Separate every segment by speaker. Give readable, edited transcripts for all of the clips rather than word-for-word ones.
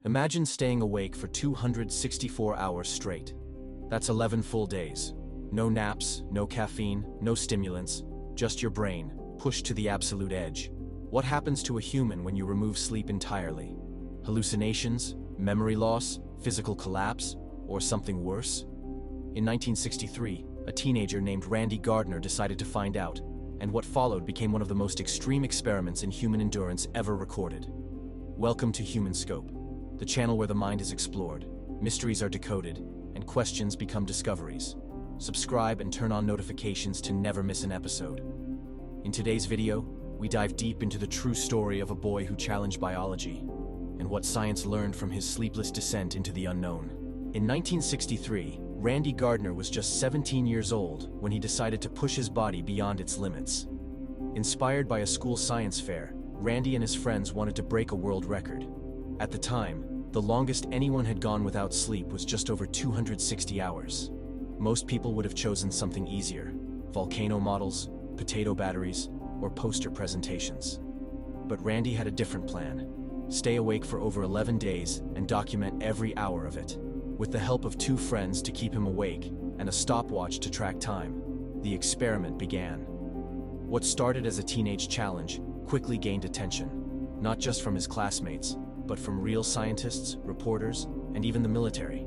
Speaker 1: Imagine staying awake for 264 hours straight. That's 11 full days. No naps, no caffeine, no stimulants, just your brain, pushed to the absolute edge. What happens to a human when you remove sleep entirely? Hallucinations, memory loss, physical collapse, or something worse? In 1963, a teenager named Randy Gardner decided to find out, and what followed became one of the most extreme experiments in human endurance ever recorded. Welcome to HumanScope, the channel where the mind is explored, mysteries are decoded, and questions become discoveries. Subscribe and turn on notifications to never miss an episode. In today's video, we dive deep into the true story of a boy who challenged biology, and what science learned from his sleepless descent into the unknown. In 1963, Randy Gardner was just 17 years old when he decided to push his body beyond its limits. Inspired by a school science fair, Randy and his friends wanted to break a world record. At the time, the longest anyone had gone without sleep was just over 260 hours. Most people would have chosen something easier: volcano models, potato batteries, or poster presentations. But Randy had a different plan: stay awake for over 11 days and document every hour of it. With the help of two friends to keep him awake and a stopwatch to track time, the experiment began. What started as a teenage challenge quickly gained attention, not just from his classmates, but from real scientists, reporters, and even the military.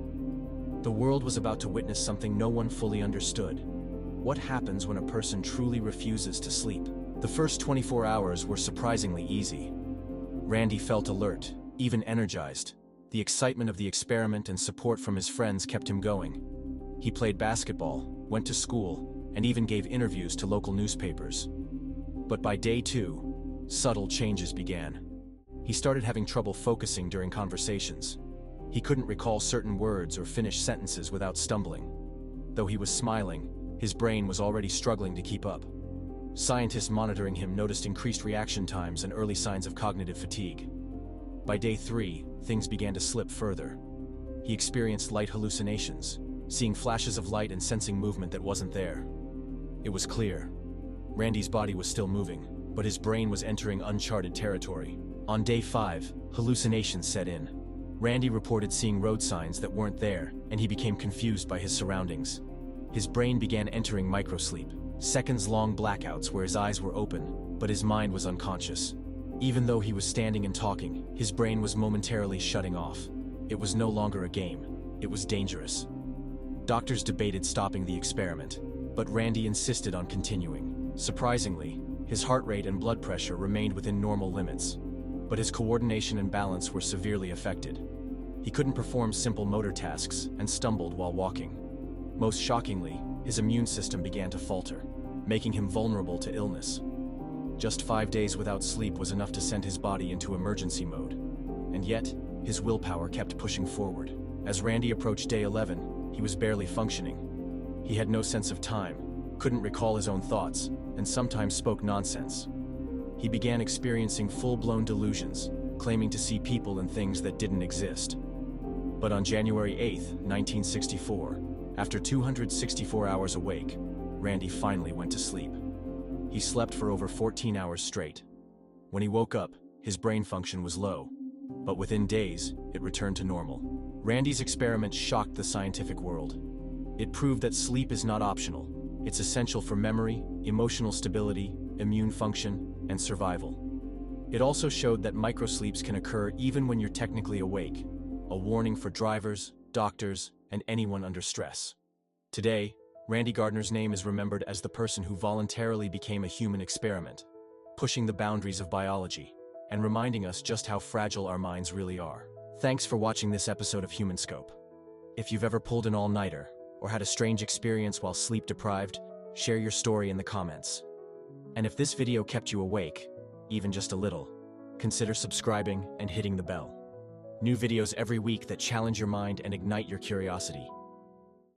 Speaker 1: The world was about to witness something no one fully understood. What happens when a person truly refuses to sleep? The first 24 hours were surprisingly easy. Randy felt alert, even energized. The excitement of the experiment and support from his friends kept him going. He played basketball, went to school, and even gave interviews to local newspapers. But by day 2, subtle changes began. He started having trouble focusing during conversations. He couldn't recall certain words or finish sentences without stumbling. Though he was smiling, his brain was already struggling to keep up. Scientists monitoring him noticed increased reaction times and early signs of cognitive fatigue. By day 3, things began to slip further. He experienced light hallucinations, seeing flashes of light and sensing movement that wasn't there. It was clear. Randy's body was still moving, but his brain was entering uncharted territory. On day 5, hallucinations set in. Randy reported seeing road signs that weren't there, and he became confused by his surroundings. His brain began entering microsleep, seconds-long blackouts where his eyes were open, but his mind was unconscious. Even though he was standing and talking, his brain was momentarily shutting off. It was no longer a game. It was dangerous. Doctors debated stopping the experiment, but Randy insisted on continuing. Surprisingly, his heart rate and blood pressure remained within normal limits, but his coordination and balance were severely affected. He couldn't perform simple motor tasks and stumbled while walking. Most shockingly, his immune system began to falter, making him vulnerable to illness. Just 5 days without sleep was enough to send his body into emergency mode. And yet, his willpower kept pushing forward. As Randy approached day 11, he was barely functioning. He had no sense of time, couldn't recall his own thoughts, and sometimes spoke nonsense. He began experiencing full-blown delusions, claiming to see people and things that didn't exist. But on January 8, 1964, after 264 hours awake, Randy finally went to sleep. He slept for over 14 hours straight. When he woke up, his brain function was low, but within days, it returned to normal. Randy's experiment shocked the scientific world. It proved that sleep is not optional. It's essential for memory, emotional stability, immune function, and survival. It also showed that microsleeps can occur even when you're technically awake, a warning for drivers, doctors, and anyone under stress. Today, Randy Gardner's name is remembered as the person who voluntarily became a human experiment, pushing the boundaries of biology and reminding us just how fragile our minds really are. Thanks for watching this episode of HumanScope. If you've ever pulled an all-nighter or had a strange experience while sleep-deprived, share your story in the comments. And if this video kept you awake, even just a little, consider subscribing and hitting the bell. New videos every week that challenge your mind and ignite your curiosity.